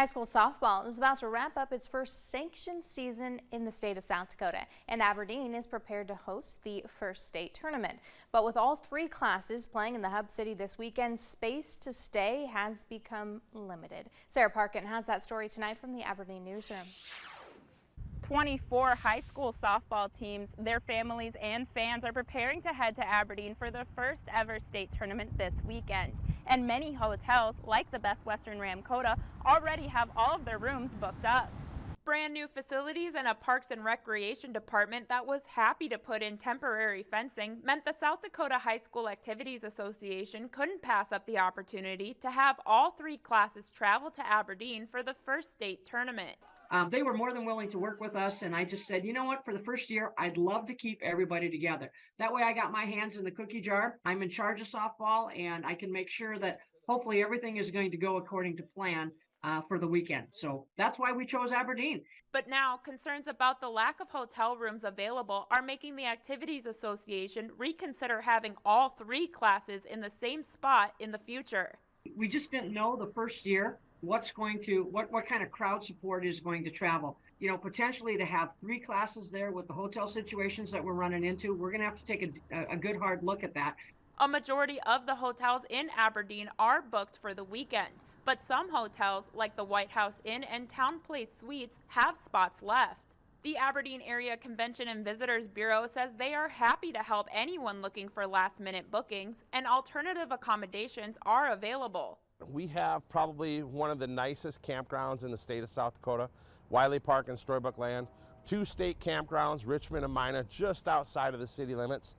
High school softball is about to wrap up its first sanctioned season in the state of South Dakota, and Aberdeen is prepared to host the first state tournament. But with all three classes playing in the hub city this weekend, space to stay has become limited. Sarah Parkin has that story tonight from the Aberdeen newsroom. 24 high school softball teams, their families and fans are preparing to head to Aberdeen for the first ever state tournament this weekend. And many hotels, like the Best Western Ramkota, already have all of their rooms booked up. Brand new facilities and a Parks and Recreation department that was happy to put in temporary fencing meant the South Dakota High School Activities Association couldn't pass up the opportunity to have all three classes travel to Aberdeen for the first state tournament. They were more than willing to work with us, and I just said, you know what, for the first year, I'd love to keep everybody together. That way I got my hands in the cookie jar. I'm in charge of softball, and I can make sure that hopefully everything is going to go according to plan for the weekend. So that's why we chose Aberdeen. But now, concerns about the lack of hotel rooms available are making the Activities Association reconsider having all three classes in the same spot in the future. We just didn't know the first year what kind of crowd support is going to travel. You know, potentially to have three classes there with the hotel situations that we're running into, we're going to have to take a good hard look at that. A majority of the hotels in Aberdeen are booked for the weekend, but some hotels, like the White House Inn and Town Place Suites, have spots left. The Aberdeen Area Convention and Visitors Bureau says they are happy to help anyone looking for last-minute bookings, and alternative accommodations are available. We have probably one of the nicest campgrounds in the state of South Dakota, Wiley Park and Storybook Land, two state campgrounds, Richmond and Mina, just outside of the city limits.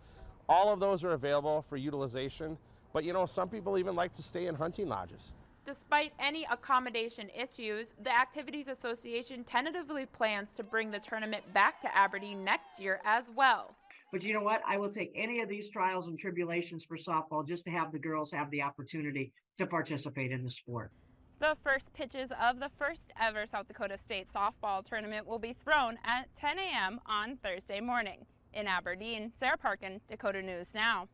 All of those are available for utilization, but you know, some people even like to stay in hunting lodges. Despite any accommodation issues, the Activities Association tentatively plans to bring the tournament back to Aberdeen next year as well. But you know what? I will take any of these trials and tribulations for softball just to have the girls have the opportunity to participate in the sport. The first pitches of the first ever South Dakota State softball tournament will be thrown at 10 a.m. on Thursday morning. In Aberdeen, Sarah Parkin, Dakota News Now.